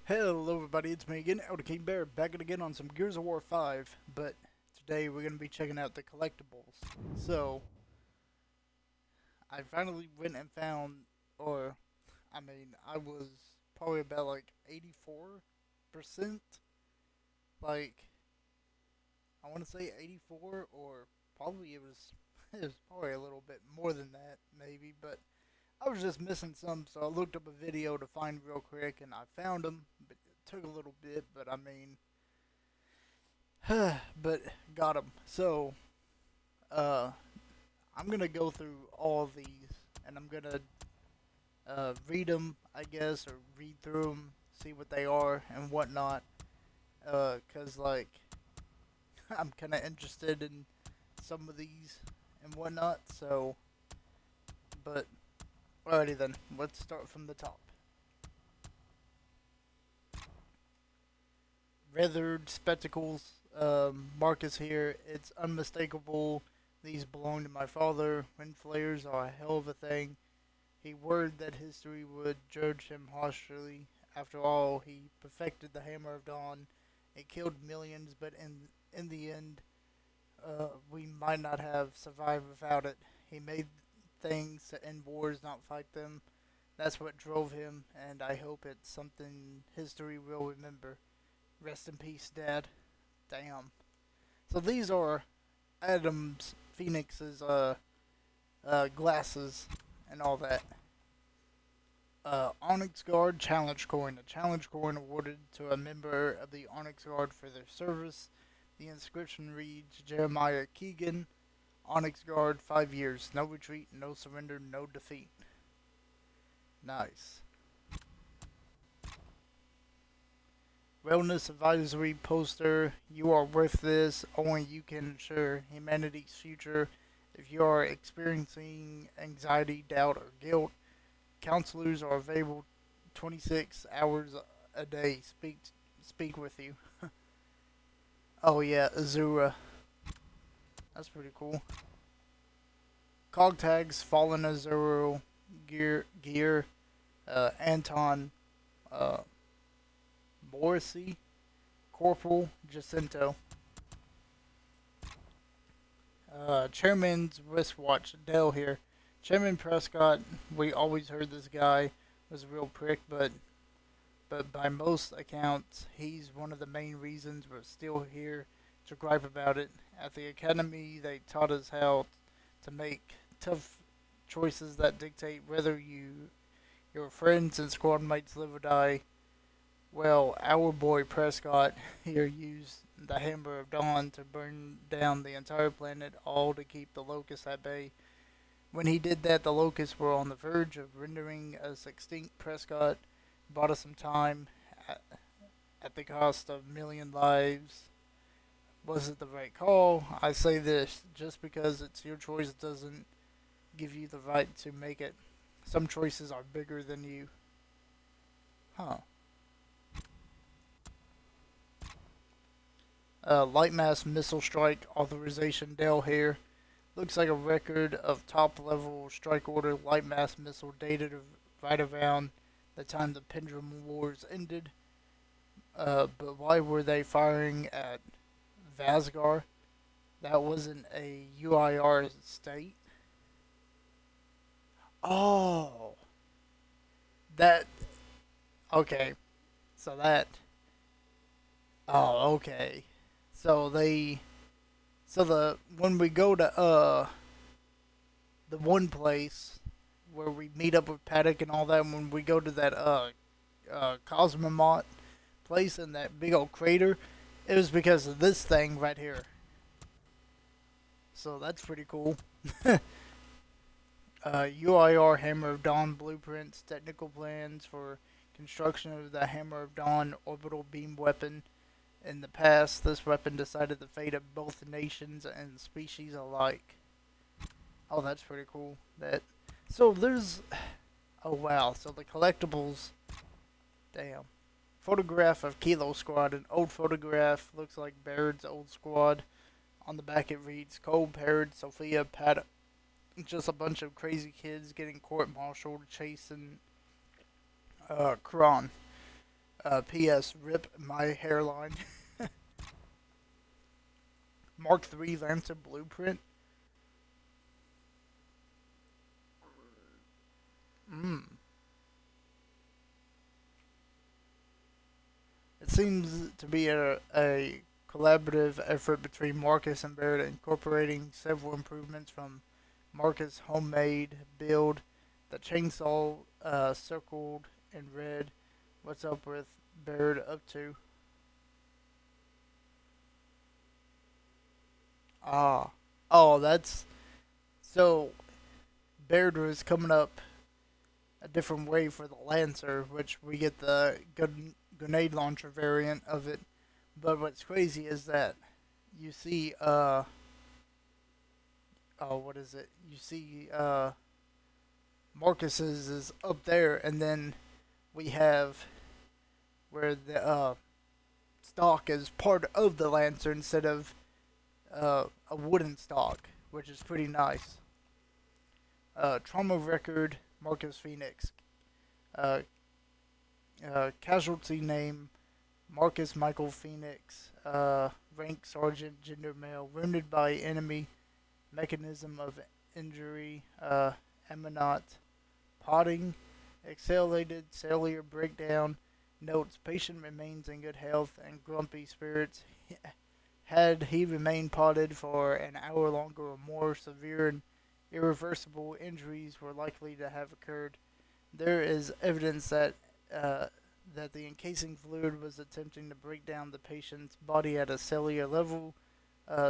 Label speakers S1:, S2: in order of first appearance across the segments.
S1: Hello everybody, it's me again, Elder King Bear, back again on some Gears of War 5, but today we're going to be checking out the collectibles. So, I finally went and found, I was probably about like 84%, like, I want to say 84, or probably it was probably a little bit more than that, maybe, but I was just missing some, so I looked up a video to find real quick, and I found them, but it took a little bit, but I mean, but got them. So, uh, I'm gonna go through all of these, and I'm gonna read them, I guess, or read through them, see what they are and whatnot. Cause like I'm kind of interested in some of these and whatnot. So, but alrighty then, let's start from the top. Feathered spectacles. Marcus here. It's unmistakable. These belong to my father. Wind flares are a hell of a thing. He worried that history would judge him harshly. After all, he perfected the Hammer of Dawn. It killed millions, but in the end, we might not have survived without it. He made things to end wars, not fight them. That's what drove him, and I hope it's something history will remember. Rest in peace, Dad. Damn. So these are Adam's Phoenix's glasses and all that. Onyx Guard Challenge Coin. A challenge coin awarded to a member of the Onyx Guard for their service. The inscription reads Jeremiah Keegan, Onyx Guard, 5 years. No retreat, no surrender, no defeat. Nice. Wellness Advisory poster. You are worth this. Only you can ensure humanity's future. If you are experiencing anxiety, doubt, or guilt, counselors are available 26 hours a day. Speak with you. Oh yeah, Azura. That's pretty cool. Cog tags, Fallen Azura, gear, Anton, uh, Morrissey, Corporal Jacinto. Chairman's wristwatch, Dell here. Chairman Prescott, we always heard this guy was a real prick, but by most accounts, he's one of the main reasons we're still here to gripe about it. At the academy, they taught us how to make tough choices that dictate whether your friends and squad mates live or die. Well, our boy Prescott here used the Hammer of Dawn to burn down the entire planet, all to keep the locusts at bay. When he did that, the locusts were on the verge of rendering us extinct. Prescott bought us some time at, at the cost of a million lives. Was it the right call? I say this just because it's your choice doesn't give you the right to make it. Some choices are bigger than you. Huh. Lightmass Missile Strike Authorization Dell here. Looks like a record of top level strike order Lightmass missile dated right around the time the Pendulum Wars ended. But why were they firing at Vasgar? That wasn't a UIR state. Oh, that. Okay, so that. Oh, okay. So they. So the when we go to the one place where we meet up with Paddock and all that, when we go to that Cosmomot place in that big old crater, it was because of this thing right here. So that's pretty cool. UIR Hammer of Dawn blueprints, technical plans for construction of the Hammer of Dawn orbital beam weapon. In the past, this weapon decided the fate of both nations and species alike. Oh, that's pretty cool. That. So there's. Oh wow. So the collectibles. Damn. Photograph of Kilo Squad. An old photograph looks like Baird's old squad. On the back it reads Cole, Baird, Sophia, Pat. Just a bunch of crazy kids getting court-martialed chasing Kron. P.S. Rip my hairline. Mark III Lancer Blueprint. Mm. It seems to be a collaborative effort between Marcus and Barrett, incorporating several improvements from Marcus' homemade build. The chainsaw circled in red. What's up with Barrett up to? Ah. Oh, that's. So, Baird was coming up a different way for the Lancer, which we get the grenade launcher variant of it. But what's crazy is that you see, oh, what is it? You see, Marcus's is up there, and then we have where the stock is part of the Lancer instead of a wooden stock, which is pretty nice. Trauma record Marcus Phoenix. Uh, Casualty name Marcus Michael Phoenix. Rank Sergeant, gender male. Wounded by enemy. Mechanism of injury. Ammonot. Potting. Accelerated cellular breakdown. Notes patient remains in good health and grumpy spirits. Had he remained potted for an hour longer or more, severe and irreversible injuries were likely to have occurred. There is evidence that the encasing fluid was attempting to break down the patient's body at a cellular level.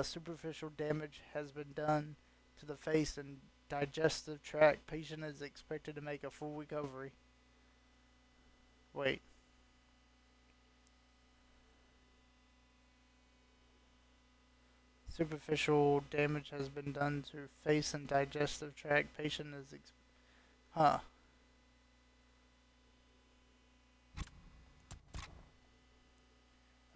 S1: Superficial damage has been done to the face and digestive tract. Patient is expected to make a full recovery. Wait. Superficial damage has been done to face and digestive tract. Patient is huh.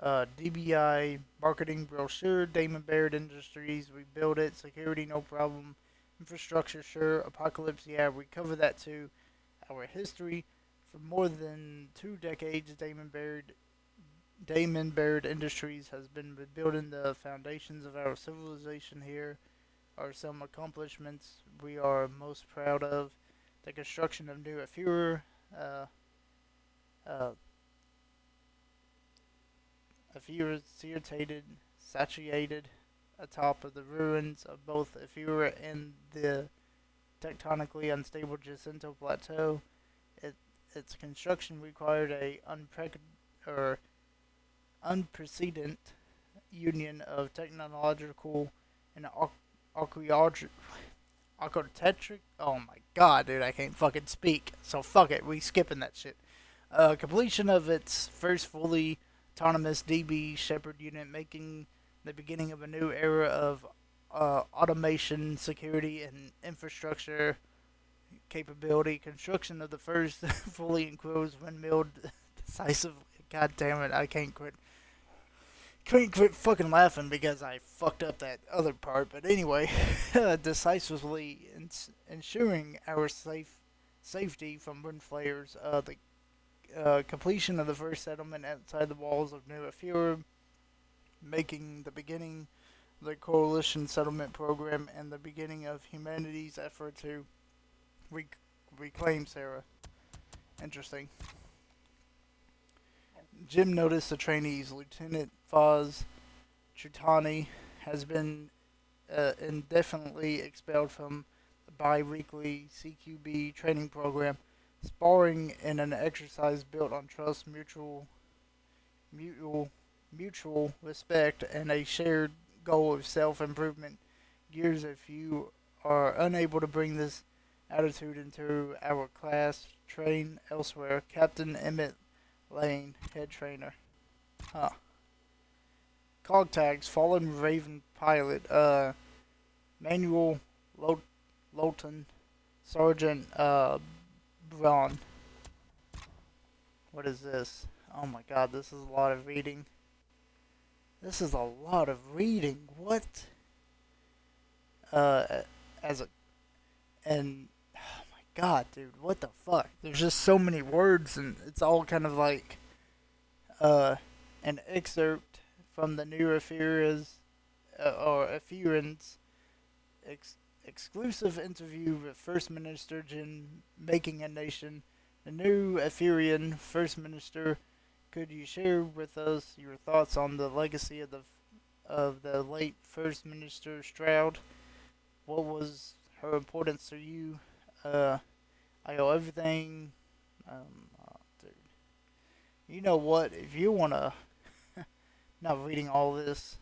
S1: DBI marketing brochure. Damon Baird Industries. We build it. Security, no problem. Infrastructure, sure. Apocalypse, yeah. We cover that too. Our history. For more than 2 decades, Damon Baird Industries has been rebuilding the foundations of our civilization. Here are some accomplishments we are most proud of. The construction of new Führer, uh, satiated atop of the ruins of both Führer and the tectonically unstable Jacinto Plateau. Its construction required a unprecedented union of technological and architecture. Oh my god, dude, I can't fucking speak. So fuck it, we skipping that shit. Completion of its first fully autonomous DB Shepard unit, making the beginning of a new era of automation, security, and infrastructure capability. Construction of the first fully enclosed windmill decisively. God damn it, I can't quit. Couldn't quit fucking laughing because I fucked up that other part. But anyway, decisively ensuring our safety from wind flares. The completion of the first settlement outside the walls of New Afura, making the beginning of the coalition settlement program and the beginning of humanity's effort to reclaim Sarah. Interesting. Jim noticed the trainees. Lieutenant Foz Trutani has been indefinitely expelled from the bi-weekly CQB training program. Sparring in an exercise built on trust, mutual, mutual respect, and a shared goal of self-improvement. Gears, if you are unable to bring this attitude into our class, train elsewhere. Captain Emmett Lane, head trainer. Huh. Cog tags, fallen Raven pilot, Manuel Lowton, Sergeant, Braun. What is this? Oh my god, this is a lot of reading. This is a lot of reading. What? As a, and, oh my god, dude, what the fuck? There's just so many words, and it's all kind of like uh, an excerpt from the new Afurians exclusive interview with First Minister Jin Making a Nation. The new Afurian First Minister, could you share with us your thoughts on the legacy of the late First Minister Stroud? What was her importance to you? I owe everything. Dude. You know what? If you wanna, not reading all this.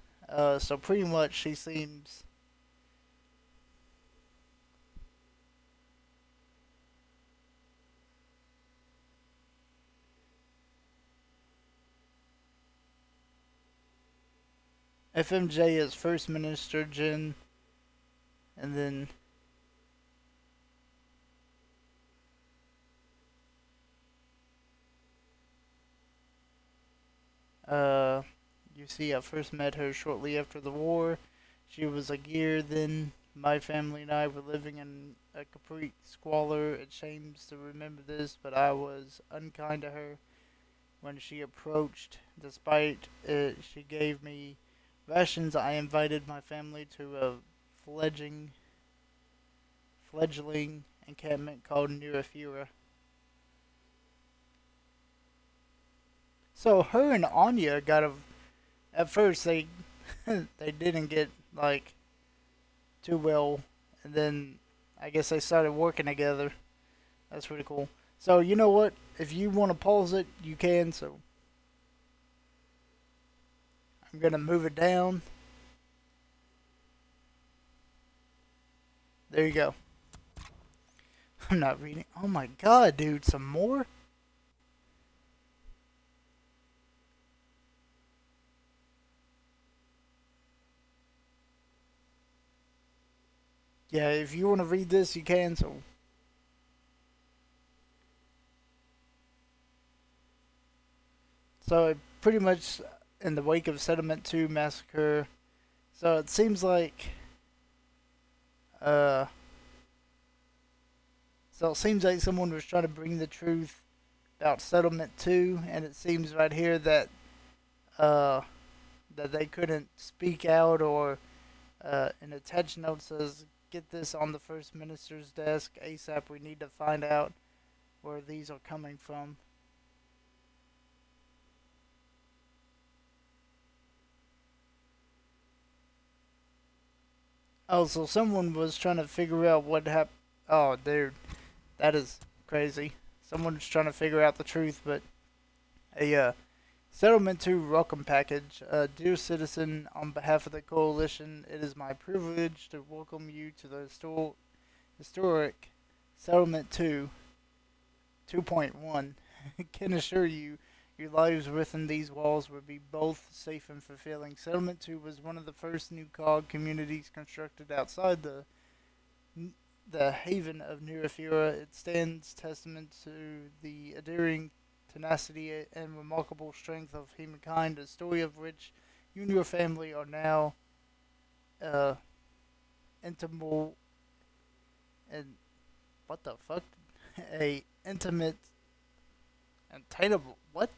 S1: So pretty much she seems. FMJ is First Minister Jin, and then you see, I first met her shortly after the war. She was a gear then. My family and I were living in a complete squalor. It shames to remember this, but I was unkind to her when she approached. Despite it, she gave me rations. I invited my family to a fledgling fledgling encampment called Nirafura. So her and Anya got a. At first, they didn't get like too well, and then I guess they started working together. That's pretty cool. So you know what? If you want to pause it, you can. So I'm gonna move it down. There you go. I'm not reading. Oh my god, dude! Some more? Yeah, if you want to read this, you can. So it pretty much in the wake of Settlement 2 massacre. So it seems like uh someone was trying to bring the truth about Settlement 2, and it seems right here uh that they couldn't speak out, or an attached note says, "Get this on the First Minister's desk ASAP. We need to find out where these are coming from." Oh, so someone was trying to figure out what happened. Oh, dude, that is crazy. Someone was trying to figure out the truth, but a Settlement 2 welcome package. Dear citizen, on behalf of the coalition, it is my privilege to welcome you to the historic Settlement 2 2.1. Can assure you your lives within these walls will be both safe and fulfilling. Settlement 2 was one of the first new COG communities constructed outside the haven of Nirafura. It stands testament to the enduring tenacity and remarkable strength of humankind, a story of which you and your family are now uh, intimate and what the fuck? A intimate and attainable. What?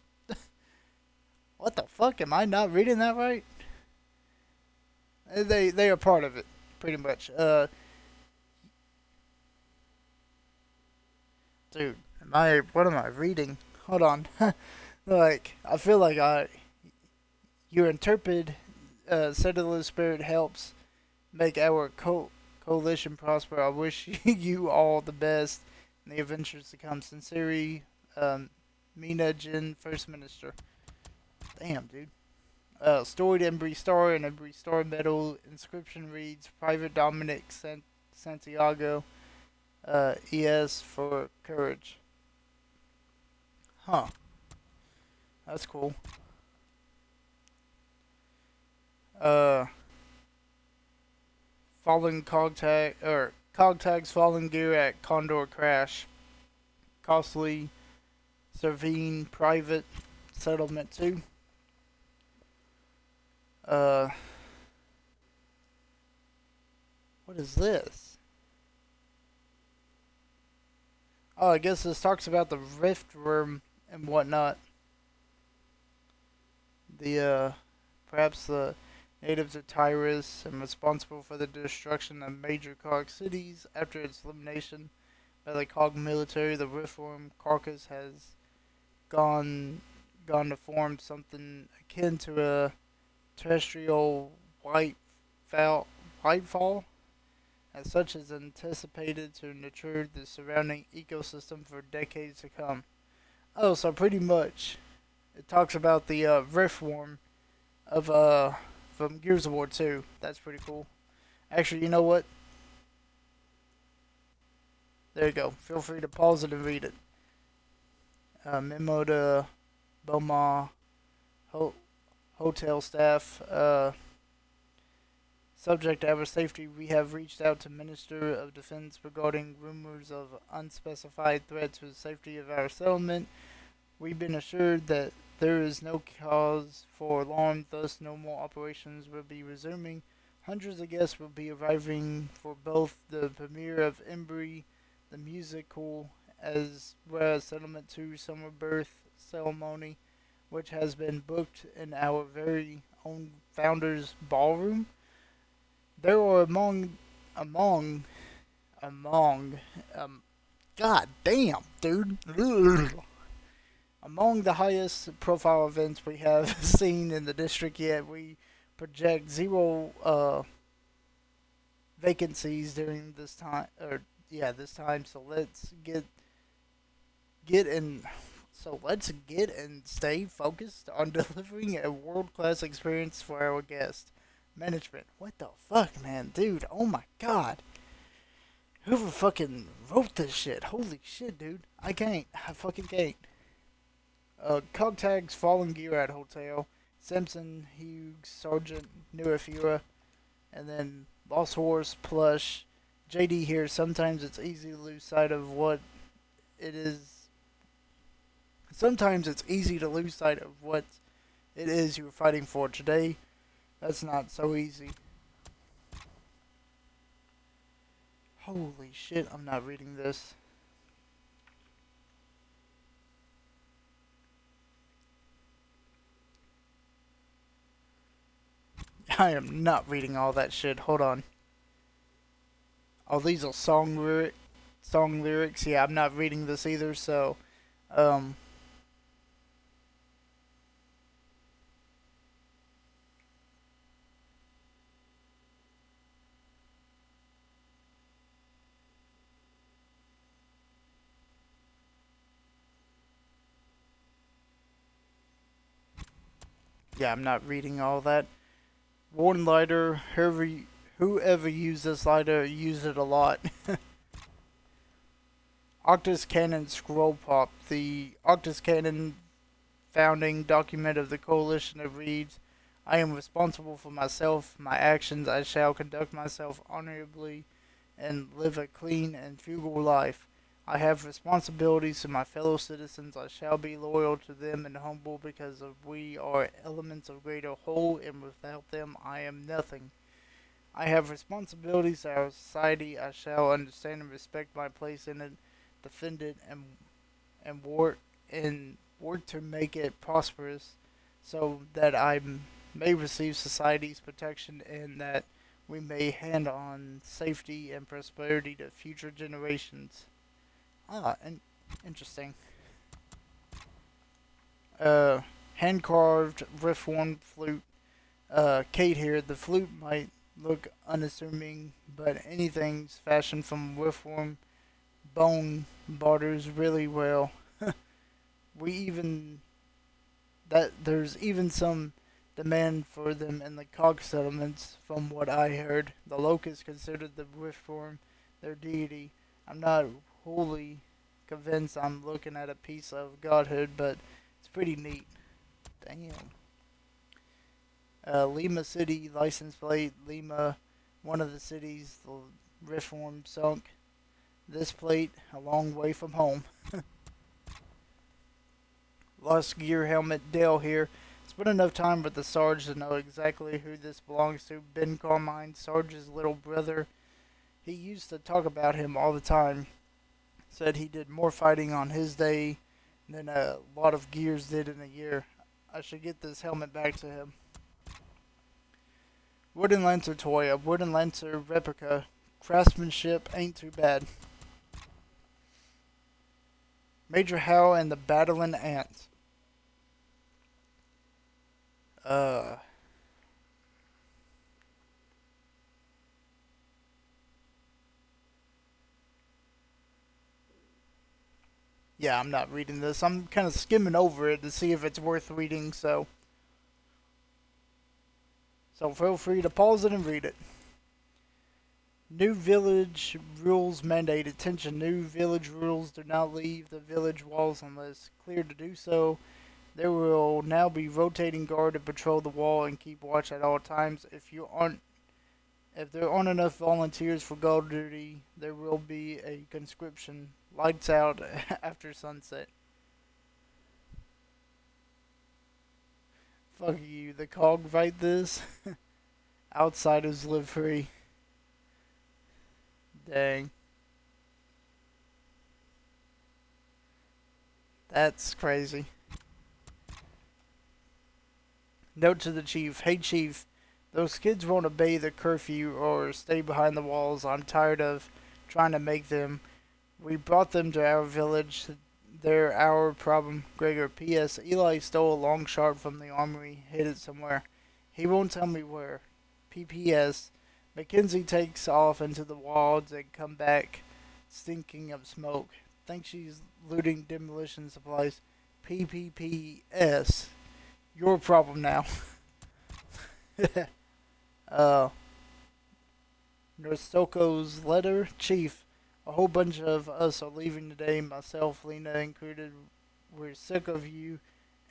S1: What the fuck? Am I not reading that right? They are part of it, pretty much. Dude, am I? What am I reading? Hold on. Like I feel like I your intrepid settler spirit helps make our coalition prosper. I wish you all the best in the adventures to come. Sincerely, Mina Jin, First Minister. Damn, dude. Storied Embry Star and Embry Star Medal. Inscription reads Private Dominic Santiago, ES for courage. Huh. That's cool. Uh, fallen cog tag or cog tags fallen gear at Condor crash. Costly Servine private settlement 2. Uh, what is this? Oh, I guess this talks about the rift worm and whatnot. The perhaps the natives are tyrants and responsible for the destruction of major Cog cities after its elimination by the Cog military. The Reform Caucus has gone gone to form something akin to a terrestrial white fall, white fall, as such is anticipated to nurture the surrounding ecosystem for decades to come. Oh, so pretty much, it talks about the riftworm of from Gears of War 2. That's pretty cool. Actually, you know what? There you go. Feel free to pause it and read it. Memo to Boma Ho- hotel staff. Subject to our safety, we have reached out to Minister of Defense regarding rumors of unspecified threats to the safety of our settlement. We've been assured that there is no cause for alarm, thus no more operations will be resuming. Hundreds of guests will be arriving for both the premiere of Embry, the musical, as well as Settlement 2 Summer Birth Ceremony, which has been booked in our very own Founders Ballroom. There are among God damn, dude. Among the highest profile events we have seen in the district yet. We project zero vacancies during this time, or yeah, this time. Get in. So let's get and stay focused on delivering a world class experience for our guests. Management. What the fuck, man, dude? Oh my god. Whoever fucking wrote this shit? Holy shit, dude. I can't. I fucking can't. Cogtags, Fallen Gear at Hotel, Simpson, Hughes, Sergeant, Neurofura, and then Lost Horse, Plush, JD here. Sometimes it's easy to lose sight of what it is. Sometimes it's easy to lose sight of what it is you're fighting for. Today, that's not so easy. Holy shit, I'm not reading this. I am not reading all that shit. Hold on. Oh, these are song lyrics. Yeah, I'm not reading this either. So, um, yeah, I'm not reading all that. Warden lighter. Whoever used this lighter used it a lot. Octus Cannon Scroll Pop. The Octus Cannon founding document of the coalition that reads, I am responsible for myself, my actions. I shall conduct myself honorably and live a clean and frugal life. I have responsibilities to my fellow citizens. I shall be loyal to them and humble because of we are elements of greater whole, and without them I am nothing. I have responsibilities to our society. I shall understand and respect my place in it, defend it, and work to make it prosperous, so that I may receive society's protection and that we may hand on safety and prosperity to future generations. And interesting. Hand carved riftworn flute. Kate here. The flute might look unassuming, but anything's fashioned from riftworm bone barters really well. We even that there's even some demand for them in the cog settlements. From what I heard, the locusts considered the riftworm their deity. I'm not wholly convinced I'm looking at a piece of godhood, but it's pretty neat. Damn. Lima City license plate. Lima, one of the cities the riftworm sunk. This plate, a long way from home. Lost gear helmet. Dale here. Spent enough time with the Sarge to know exactly who this belongs to. Ben Carmine, Sarge's little brother. He used to talk about him all the time. Said he did more fighting on his day than a lot of gears did in a year. I should get this helmet back to him. Wooden Lancer toy. A wooden Lancer replica. Craftsmanship ain't too bad. Major Hal and the Battling Ants. Uh. Yeah, I'm not reading this. I'm kind of skimming over it to see if it's worth reading, so feel free to pause it and read it. New village rules mandate. Attention, new village rules do not leave the village walls unless cleared to do so. There will now be rotating guard to patrol the wall and keep watch at all times. If there aren't enough volunteers for guard duty, there will be a conscription. Lights out after sunset. Fuck you, the cog write this. Outsiders live free. Dang. That's crazy. Note to the chief. Hey chief, those kids won't obey the curfew or stay behind the walls. I'm tired of trying to make them. We brought them to our village. They're our problem. Gregor. P.S. Eli stole a long sharp from the armory. Hid it somewhere. He won't tell me where. P.P.S. Mackenzie takes off into the wilds and come back stinking of smoke. Think she's looting demolition supplies. P.P.P.S. Your problem now. Norstoko's letter. Chief, a whole bunch of us are leaving today, myself, Lena included. We're sick of you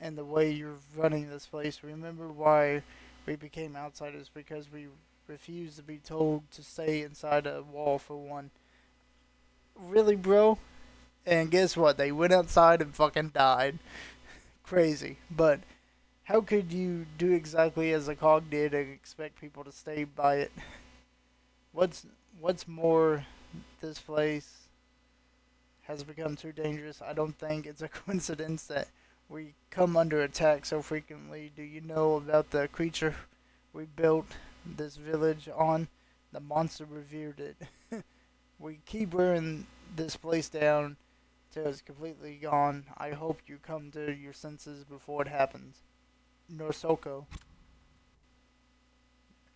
S1: and the way you're running this place. Remember why we became outsiders? Because we refused to be told to stay inside a wall for one. Really, bro? And guess what? They went outside and fucking died. Crazy. But how could you do exactly as a cog did and expect people to stay by it? What's more, this place has become too dangerous. I don't think it's a coincidence that we come under attack so frequently. Do you know about the creature we built this village on? The monster revered it. We keep wearing this place down till it's completely gone. I hope you come to your senses before it happens. Norsoko.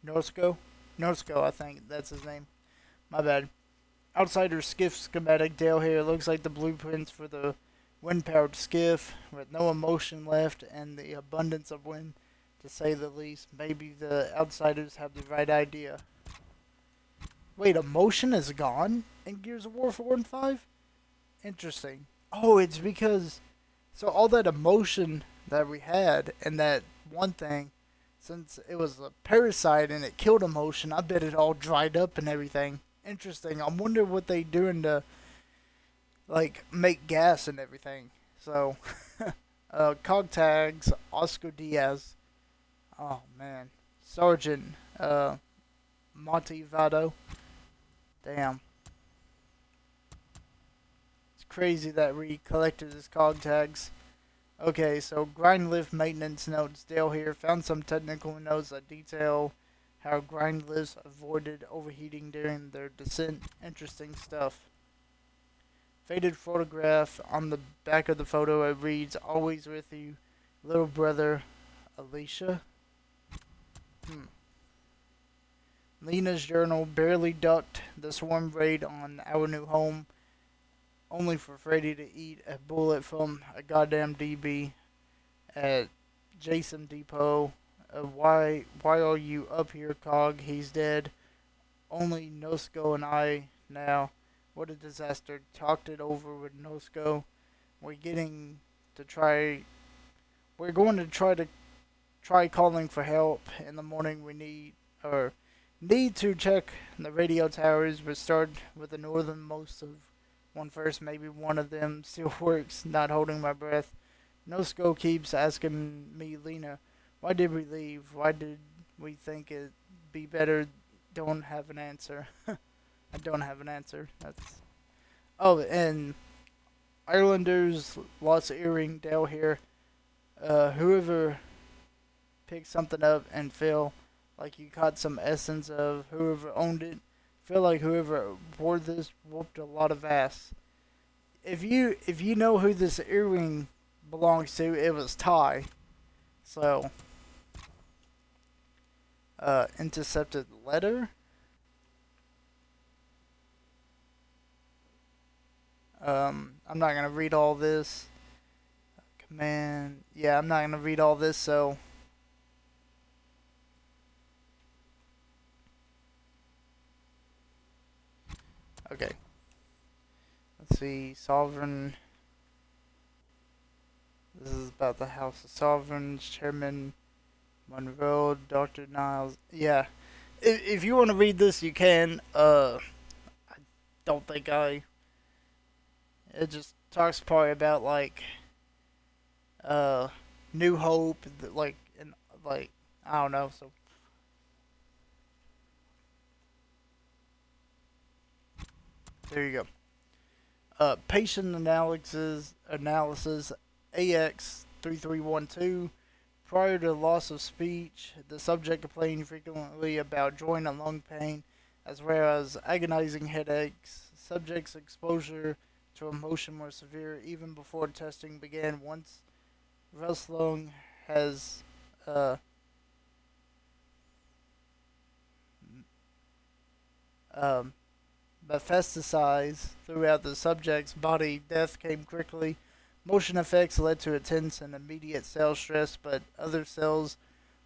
S1: Norsko? Norsko, I think that's his name. My bad. Outsider skiff schematic. Dale here. Looks like the blueprints for the wind-powered skiff with no emotion left and the abundance of wind, to say the least. Maybe the outsiders have the right idea. Wait, emotion is gone in Gears of War 4 and 5? Interesting. Oh, it's because... So all that emotion that we had and that one thing, since it was a parasite and it killed emotion, I bet it all dried up and everything. Interesting. I wonder what they doing to, like, make gas and everything. So, cog tags, Oscar Diaz. Oh, man. Sergeant, Monty Vado. Damn. It's crazy that we collected his cog tags. Okay, so grind lift maintenance notes. Dale here found some technical notes that detail how grind lifts avoided overheating during their descent. Interesting stuff. Faded photograph. On the back of the photo it reads, always with you, little brother, Alicia. Lena's journal. Barely ducked the swarm raid on our new home, only for Freddy to eat a bullet from a goddamn DB at Jason Depot. Why are you up here, Cog? He's dead. Only Nosko and I now. What a disaster. Talked it over with Nosko. We're going to try to try calling for help in the morning. We need to check the radio towers, but start with the northernmost of one first. Maybe one of them still works. Not holding my breath. Nosko keeps asking me, Lena, why did we leave? Why did we think it'd be better? Don't have an answer. I don't have an answer. Oh, and Islanders lost earring. Dale here. whoever picked something up and feel like you caught some essence of whoever owned it. Feel like whoever wore this whooped a lot of ass. If you know who this earring belongs to, it was Ty. So, intercepted letter. I'm not gonna read all this. Command. Yeah, I'm not gonna read all this. So, okay. Let's see. Sovereign. This is about the House of Sovereigns. Chairman Monroe, Dr. Niles. Yeah. If you want to read this, you can. I don't think I. It just talks probably about like New Hope, like and like I don't know. So there you go. Patient analysis AX 3312. Prior to loss of speech, the subject complained frequently about joint and lung pain, as well as agonizing headaches. Subject's exposure to emotion was severe even before testing began. Once Ruslung has um, metastasized throughout the subject's body, death came quickly. Motion effects led to intense and immediate cell stress, but other cells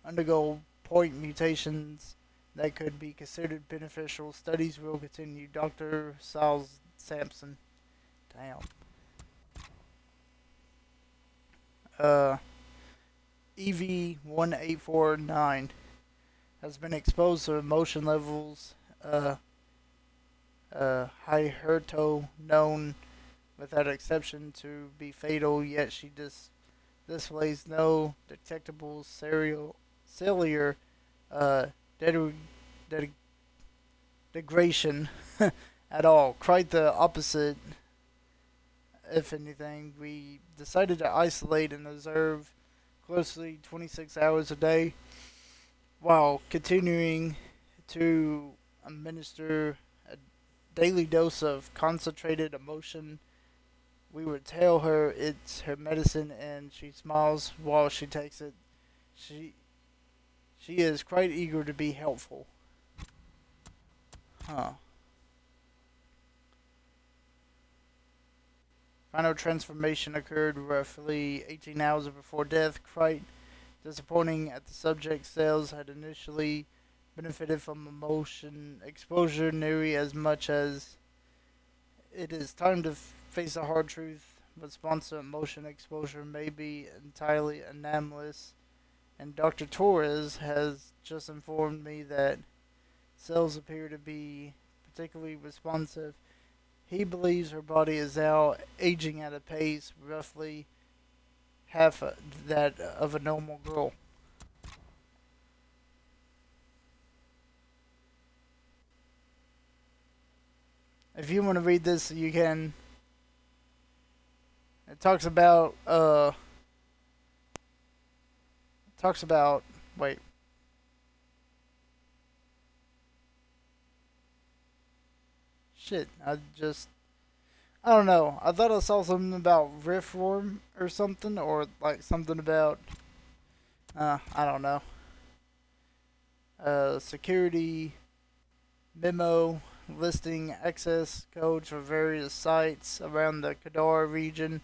S1: undergo point mutations that could be considered beneficial. Studies will continue. Dr. Siles Sampson. Damn. EV1849 has been exposed to emotion levels Hyerto known without exception to be fatal, yet she displays no detectable cellular degradation at all. Quite the opposite, if anything. We decided to isolate and observe closely 26 hours a day while continuing to administer a daily dose of concentrated emotion. We would tell her it's her medicine, and she smiles while she takes it. She is quite eager to be helpful. Huh. Final transformation occurred roughly 18 hours before death. Quite disappointing at the subject's cells had initially benefited from emotion exposure nearly as much as it is time to face a hard truth. Response to emotion exposure may be entirely anomalous, and Dr. Torres has just informed me that cells appear to be particularly responsive. He believes her body is now aging at a pace roughly half that of a normal girl. If you want to read this, you can. It talks about wait. Shit, I don't know. I thought I saw something about reform or something, or like something about I don't know. Security memo listing access codes for various sites around the Kadar region.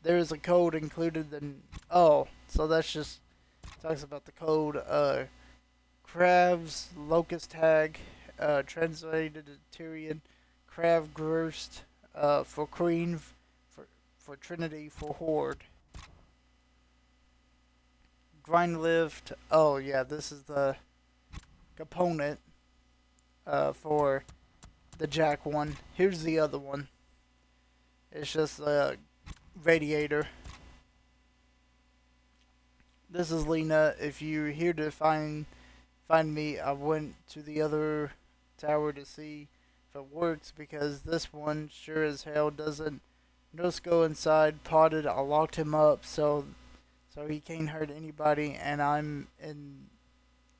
S1: There is a code included in. Oh, so that's just talks about the code. Krav's locust tag, translated to Tyrian. Krav Grurst, for Queen, for Trinity, for Horde. Grind lift. Oh yeah, this is the component for the Jack one. Here's the other one. It's just a radiator. This is Lena. If you're here to find me, I went to the other tower to see if it works, because this one sure as hell doesn't. Just go inside. Potted. I locked him up, so so he can't hurt anybody, and I'm in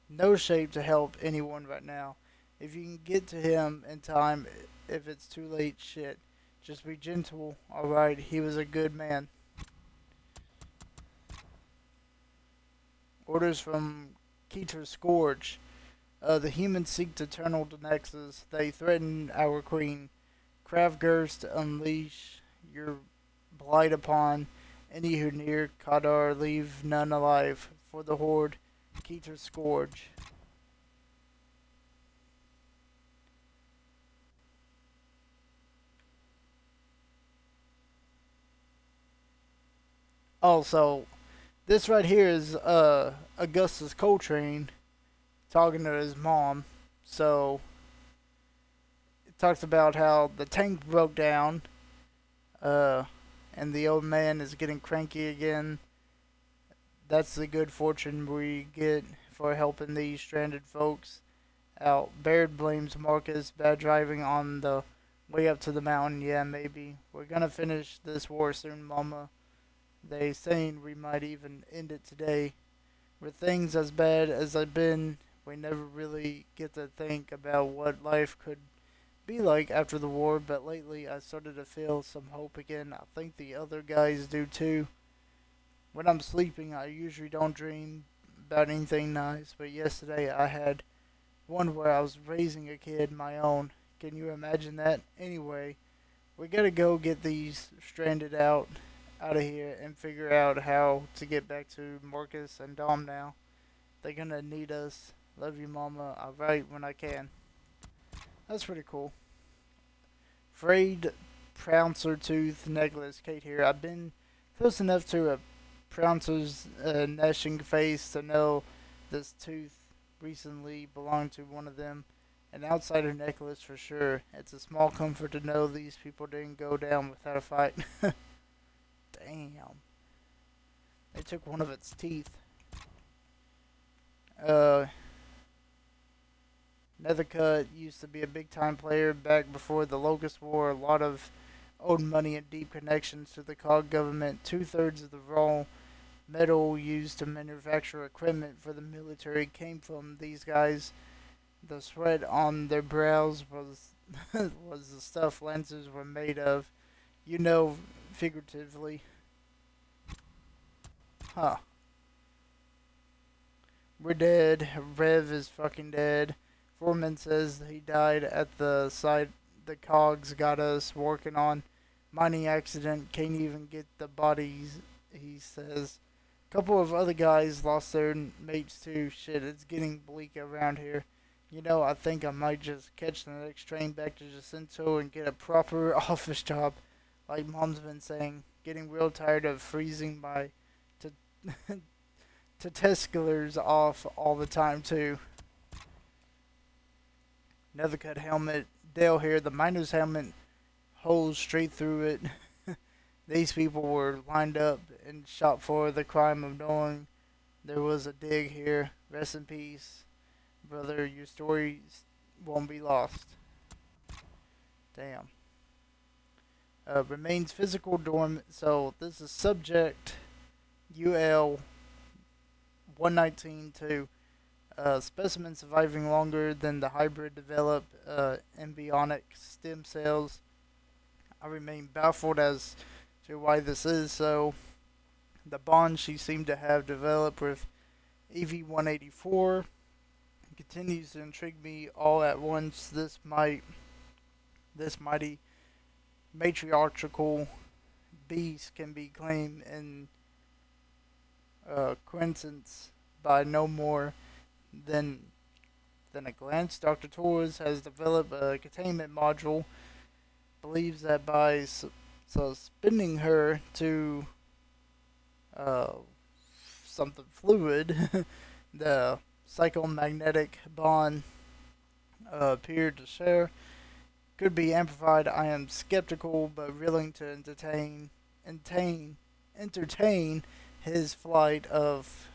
S1: no shape to help anyone right now. If you can get to him in time, if it's too late, shit. Just be gentle, alright? He was a good man. Orders from Keter Scourge. The humans seek to tunnel the Nexus. They threaten our queen. Craftgirst unleash your blight upon any who near Kadar. Leave none alive. For the Horde, Keter Scourge. Also, this right here is Augustus Coltrane talking to his mom. So it talks about how the tank broke down, uh, and the old man is getting cranky again. That's the good fortune we get for helping these stranded folks out. Baird blames Marcus bad driving on the way up to the mountain. Yeah, maybe we're gonna finish this war soon, Mama. They saying we might even end it today. With things as bad as they've been, we never really get to think about what life could be like after the war, but lately I started to feel some hope again. I think the other guys do too. When I'm sleeping, I usually don't dream about anything nice, but yesterday I had one where I was raising a kid my own. Can you imagine that? Anyway, we gotta go get these stranded out of here and figure out how to get back to Marcus and Dom now. They're gonna need us. Love you, Mama. I'll write when I can. That's pretty cool. Frayed Prouncer Tooth Necklace. Kate here. I've been close enough to a Prouncer's gnashing face to know this tooth recently belonged to one of them. An outsider necklace for sure. It's a small comfort to know these people didn't go down without a fight. Damn. They took one of its teeth. Uh, Nethercut used to be a big time player back before the Locust War. A lot of old money and deep connections to the COG government. 2/3 of the raw metal used to manufacture equipment for the military came from these guys. The sweat on their brows was was the stuff lenses were made of. You know, figuratively. Huh. We're dead. Rev is fucking dead. Foreman says he died at the site the cogs got us working on. Mining accident. Can't even get the bodies, he says. Couple of other guys lost their mates too. Shit, it's getting bleak around here. You know, I think I might just catch the next train back to Jacinto and get a proper office job. Like Mom's been saying, getting real tired of freezing my t- testicles off all the time too. Nethercut helmet. Dale here. The miner's helmet holes straight through it. These people were lined up and shot for the crime of knowing there was a dig here. Rest in peace, brother. Your story won't be lost. Damn. Remains physical dormant. So this is subject UL 119 specimen surviving longer than the hybrid developed embryonic stem cells. I remain baffled as to why this is so. The bond she seemed to have developed with EV-184 continues to intrigue me all at once. This mighty matriarchal beast can be claimed in coincidence by no more than a glance. Dr. Torres has developed a containment module. Believes that by suspending her to uh, something fluid, the psychomagnetic bond appeared to share could be amplified. I am skeptical, but willing to entertain his flight of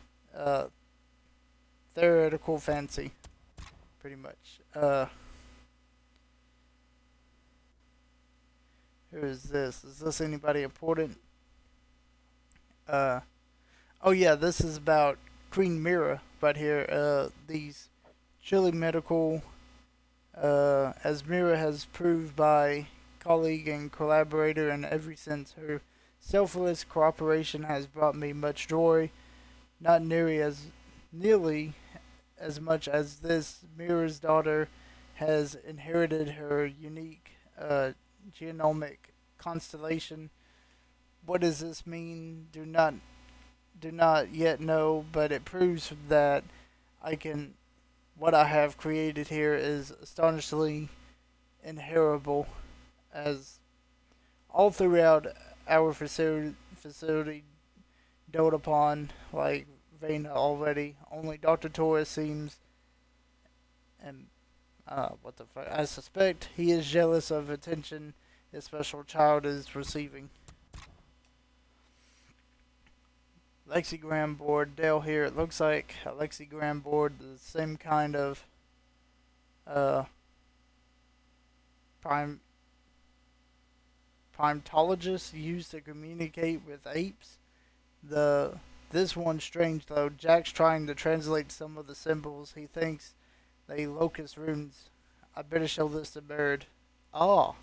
S1: theoretical fancy, pretty much. Who is this? Is this anybody important? Oh yeah, this is about Queen Mira right here. These chilly medical, as Mira has proved by colleague and collaborator, and ever since her selfless cooperation has brought me much joy. Not nearly as much as this. Mira's daughter has inherited her unique genomic constellation. What does this mean? Do not yet know, but it proves that I can what I have created here is astonishingly inheritable, as all throughout our facility dote upon like Vena already. Only Dr. Torres seems, and what the fuck? I suspect he is jealous of attention his special child is receiving. Lexigram board, Dale here. It looks like a Lexigram board, the same kind of uh, prime primatologists use to communicate with apes. The This one's strange though. Jack's trying to translate some of the symbols. He thinks they locust runes. I better show this to Bird. Oh,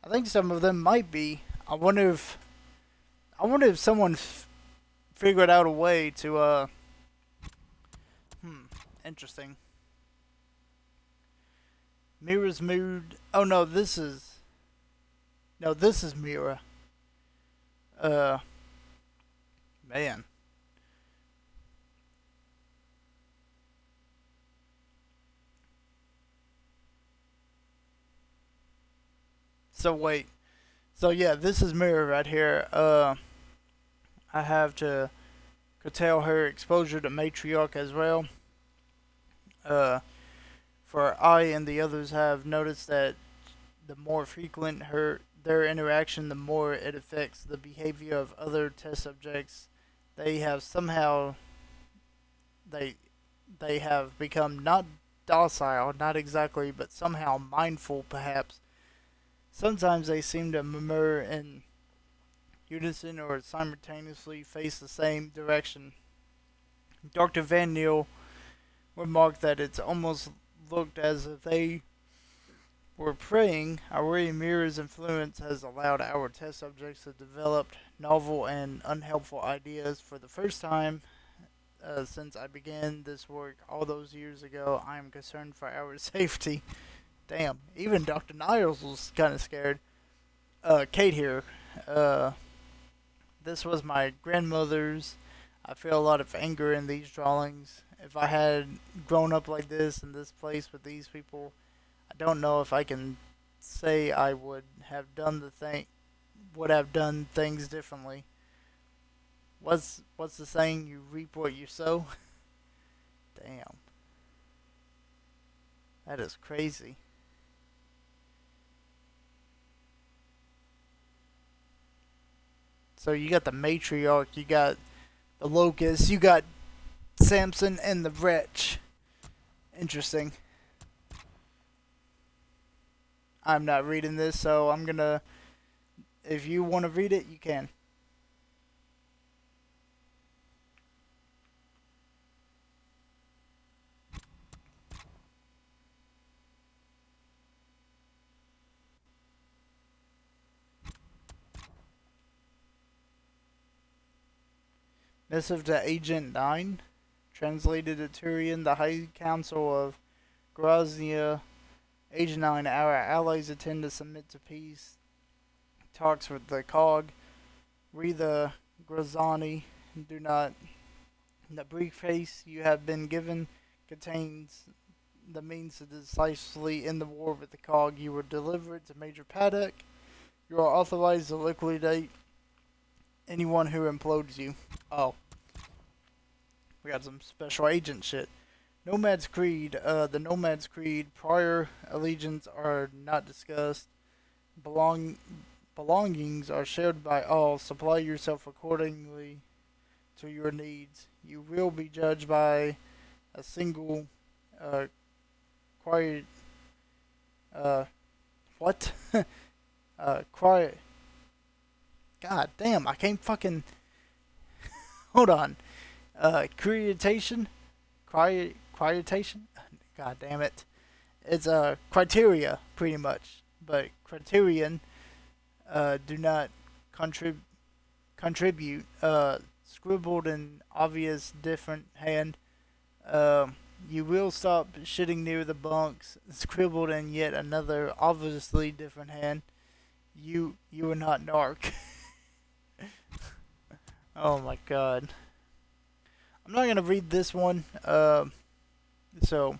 S1: I think some of them might be. I wonder if someone figured out a way to hmm, interesting. Mira's mood. Oh no, this is Mira. Uh, man. So wait. So yeah, this is Mira right here. I have to curtail her exposure to matriarch as well. Uh, for I and the others have noticed that the more frequent their interaction, the more it affects the behavior of other test subjects. They have somehow they they have become not docile, not exactly, but somehow mindful perhaps. Sometimes they seem to murmur in unison or simultaneously face the same direction. Dr. Van Neal remarked that it's almost looked as if they were praying. Our Mira's influence has allowed our test subjects to develop novel and unhelpful ideas for the first time since I began this work all those years ago. I am concerned for our safety. Damn, even Dr. Niles was kind of scared. Kate here. Uh, this was my grandmother's. I feel a lot of anger in these drawings. If I had grown up like this in this place with these people, I don't know if I can say I would have done things differently. What's the saying? You reap what you sow. Damn, that is crazy. So you got the matriarch, you got the locust, you got Samson and the wretch. Interesting. I'm not reading this, so I'm gonna. If you want to read it, you can. Missive to Agent 9, translated to Turian, the High Council of Groznia. Agent 9, our allies intend to submit to peace talks with the COG. Read the Grozani. Do not. The briefcase you have been given contains the means to decisively end the war with the COG. You will deliver it to Major Paddock. You are authorized to liquidate anyone who implodes you. Oh, we got some special agent shit. Nomad's Creed. The Nomad's Creed. Prior allegiance are not discussed. Belong Belongings are shared by all. Supply yourself accordingly to your needs. You will be judged by a single uh, quiet. Uh, what? Quiet. God damn! I can't fucking. hold on. Creditation? Creditation? God damn it. It's a criteria, pretty much. But criterion do not contribute. Scribbled in obvious different hand. Uh, you will stop shitting near the bunks. Scribbled in yet another obviously different hand. You are not narc. Oh my god. I'm not gonna read this one. So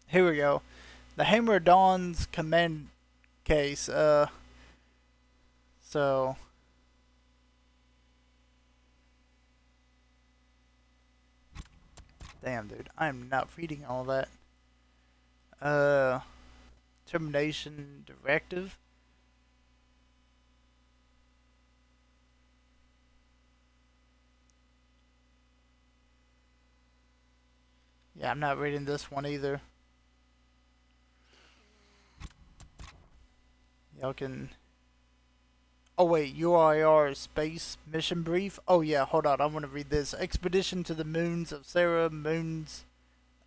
S1: here we go. The Hammer Dawn's command case. So damn, dude, I am not reading all that. Uh, termination directive. Yeah, I'm not reading this one either. Y'all can. Oh wait, UIR space mission brief. Oh yeah, hold on. I want to read this. Expedition to the moons of Sarah. Moons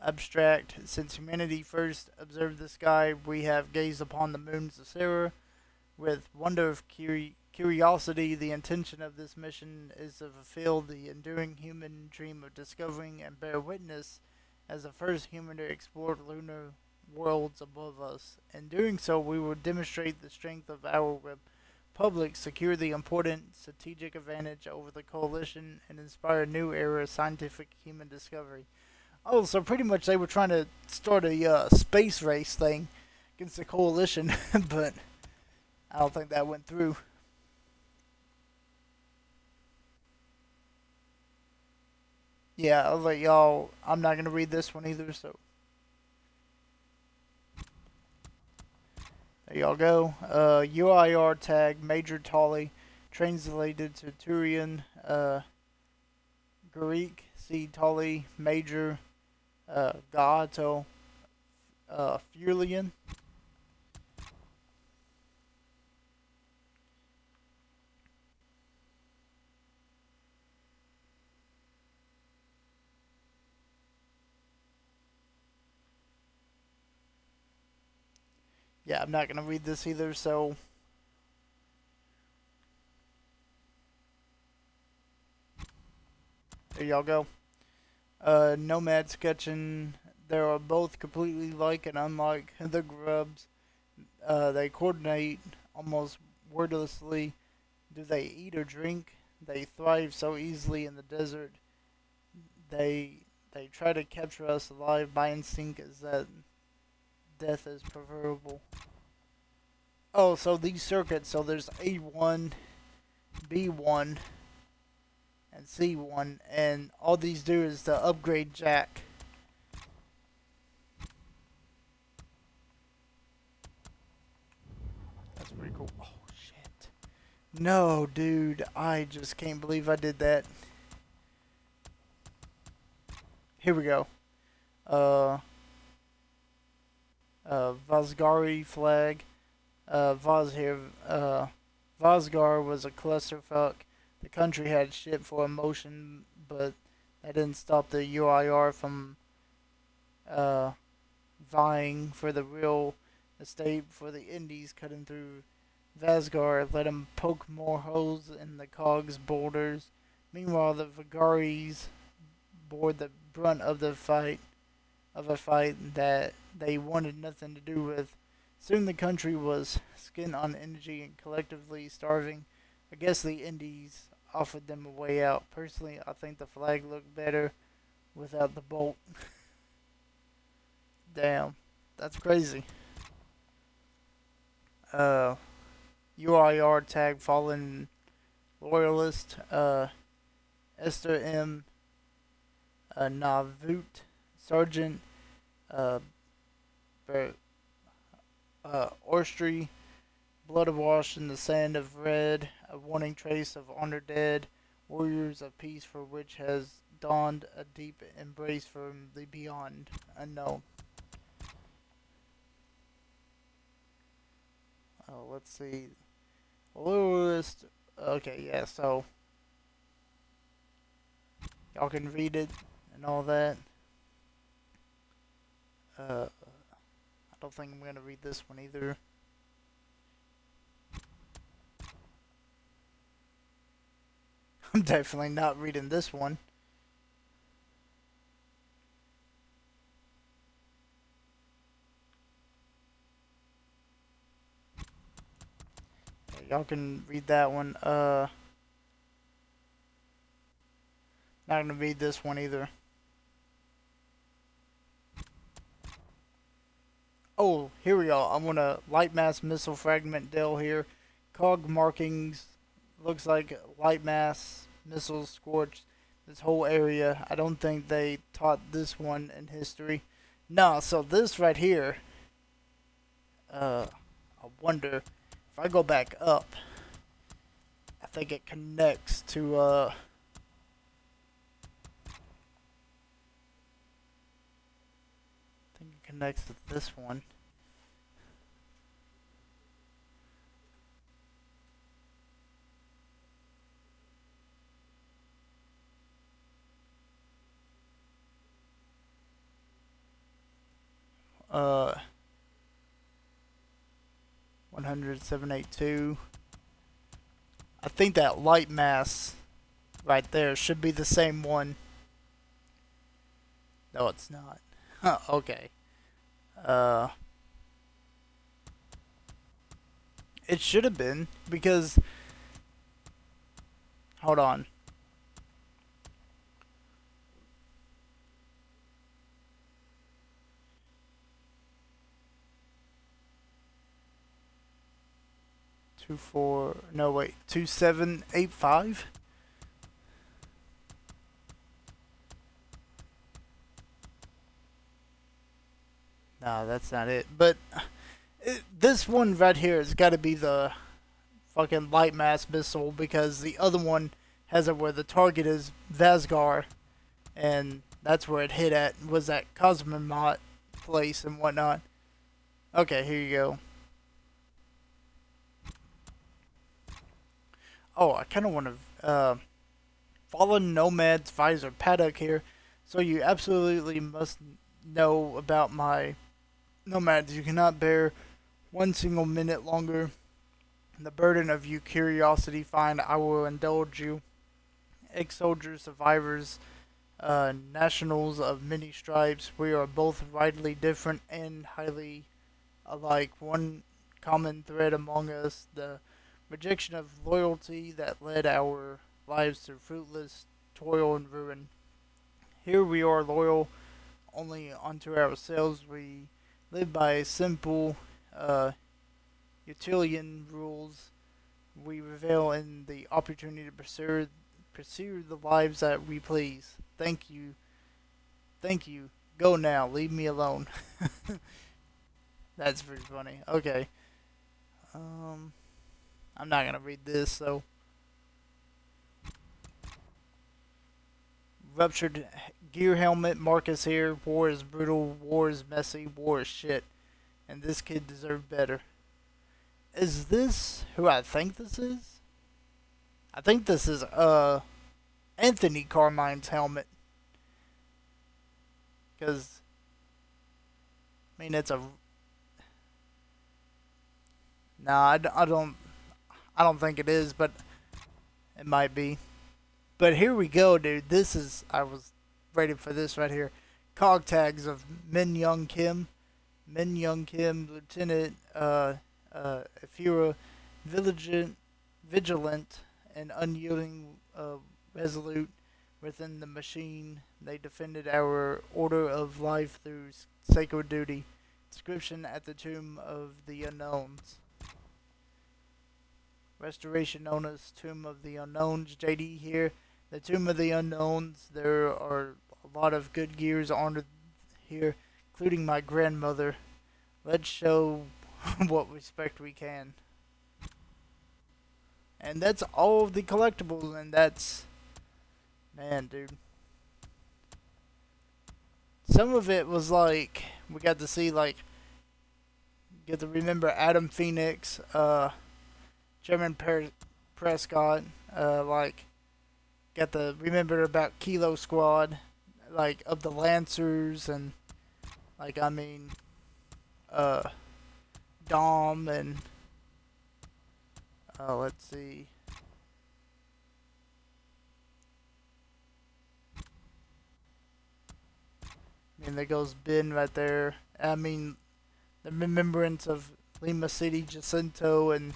S1: abstract. Since humanity first observed the sky, we have gazed upon the moons of Sarah with wonder of curiosity. The intention of this mission is to fulfill the enduring human dream of discovering and bear witness as the first human to explore lunar worlds above us. In doing so, we will demonstrate the strength of our republic, secure the important strategic advantage over the coalition, and inspire a new era of scientific human discovery. Oh, so pretty much they were trying to start a space race thing against the coalition, but I don't think that went through. Yeah, I'll let y'all. I'm not gonna read this one either, so there y'all go. UIR tag Major Tolly, translated to Turian, Greek. See Tolly Major, Gato, Furlian. Yeah, I'm not gonna read this either, so there y'all go. Nomad sketching. They are both completely like and unlike the grubs. They coordinate almost wordlessly. Do they eat or drink? They thrive so easily in the desert. They try to capture us alive by instinct, as that death is preferable. Oh, so these circuits. So there's A1, B1, and C1, and all these do is to upgrade Jack. That's pretty cool. Oh shit! No, dude, I just can't believe I did that. Here we go. Uh, Vosgari flag. Voz here. Vosgar was a clusterfuck. The country had shit for emotion, but that didn't stop the UIR from uh, vying for the real estate for the Indies, cutting through Vasgar, let him poke more holes in the cog's borders. Meanwhile, the Vagaris bore the brunt of the fight, of a fight that they wanted nothing to do with. Soon the country was skin on energy and collectively starving. I guess the Indies offered them a way out. Personally, I think the flag looked better without the bolt. Damn, that's crazy. Uh, UIR tag fallen loyalist. Esther M. Navut Sergeant. Uh, Orstry. Blood washed in the sand of red, a warning trace of honor dead, warriors of peace for which has dawned a deep embrace from the beyond unknown. Let's see. Lowest. Okay, yeah. So y'all can read it and all that. I don't think I'm gonna read this one either. I'm definitely not reading this one. Yeah, y'all can read that one. Not gonna read this one either. Oh, here we go. I'm gonna light mass missile fragment Dell here. Cog markings looks like light mass missiles scorched this whole area. I don't think they taught this one in history. No, so this right here, I wonder if I go back up, I think it connects to I think it connects to this one. 10782. I think that light mass right there should be the same one. No, it's not. Huh, okay. Uh, it should have been because. Hold on. Two four. No wait. 2785. No, that's not it. But this one right here has got to be the fucking light mass missile because the other one has it where the target is Vasgar, and that's where it hit at. Was that Cosmonaut place and whatnot? Okay, here you go. Oh, I kind of want to Fallen Nomad's Visor Paddock here. So you absolutely must know about my Nomads. You cannot bear one single minute longer the burden of you curiosity find. I will indulge you. Ex-soldiers, survivors, nationals of many stripes, we are both widely different and highly alike. One common thread among us, the rejection of loyalty that led our lives to fruitless toil and ruin. Here we are loyal only unto ourselves. We live by simple utilitarian rules. We revel in the opportunity to pursue the lives that we please. Thank you. Thank you. Go now. Leave me alone. That's pretty funny. Okay. I'm not gonna read this, so. Ruptured gear helmet, Marcus here. War is brutal, war is messy, war is shit. And this kid deserved better. Is this who I think this is? I think this is Anthony Carmine's helmet. Because I mean it's a I don't think it is, but it might be. But here we go, dude. This is I was ready for this right here. Cog tags of Min Young Kim, Lieutenant Afira, vigilant and unyielding, resolute within the machine. They defended our order of life through sacred duty. Inscription at the tomb of the unknowns. Restoration known as Tomb of the Unknowns. JD here. The Tomb of the Unknowns. There are a lot of good gears honored here, including my grandmother. Let's show what respect we can. And that's all of the collectibles, and that's... Man, dude. Some of it was like... We got to see, like... get to remember Adam Phoenix, Chairman Prescott, like got to remember about Kilo Squad, like of the Lancers and like I mean, uh, Dom and let's see. I mean, there goes Ben right there. I mean, the remembrance of Lima City, Jacinto, and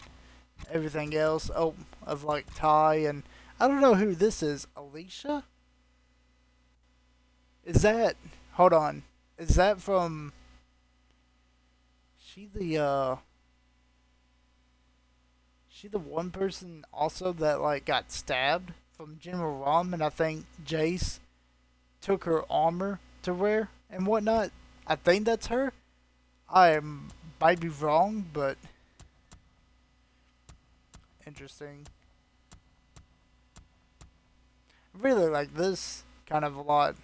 S1: everything else. Oh, of like Ty and I don't know who this is. Alicia? Is that? Hold on. Is that from? She the She the one person also that like got stabbed from General Rom, and I think Jace took her armor to wear and whatnot. I think that's her. Might be wrong, but interesting. Really like this kind of a lot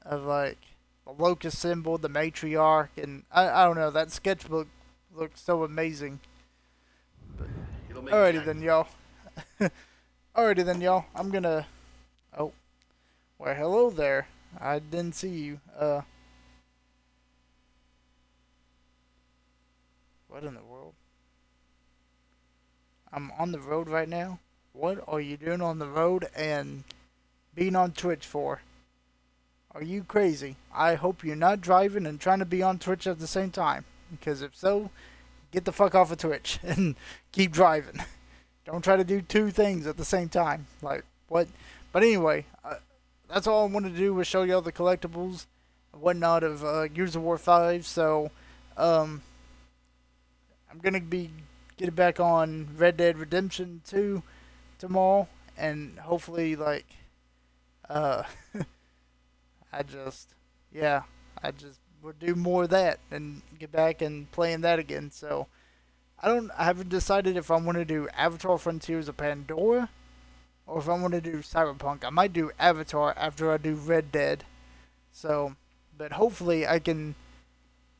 S1: of like the locust symbol, the matriarch, and I don't know, that sketchbook looks so amazing. But alrighty then, y'all. Alrighty then, y'all. I'm gonna. Oh, well, hello there. I didn't see you. What in the world? I'm on the road right now. What are you doing on the road and being on Twitch for? Are you crazy? I hope you're not driving and trying to be on Twitch at the same time. Because if so, get the fuck off of Twitch and keep driving. Don't try to do two things at the same time. Like, what? But anyway, that's all I wanted to do was show y'all the collectibles and whatnot of Gears of War 5. So, I'm going to be getting back on Red Dead Redemption 2 tomorrow. And hopefully, like, uh, I just would do more of that and get back and playing that again. So I haven't decided if I want to do Avatar Frontiers of Pandora or if I want to do Cyberpunk. I might do Avatar after I do Red Dead. So, but hopefully I can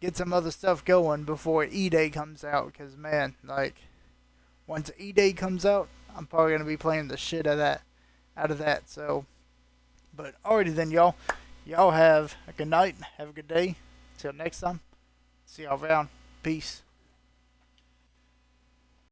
S1: get some other stuff going before E-Day comes out. Because man, like once E-Day comes out, I'm probably gonna be playing the shit out of that. So, but alrighty then, y'all. Y'all have a good night. Have a good day. Till next time. See y'all around. Peace.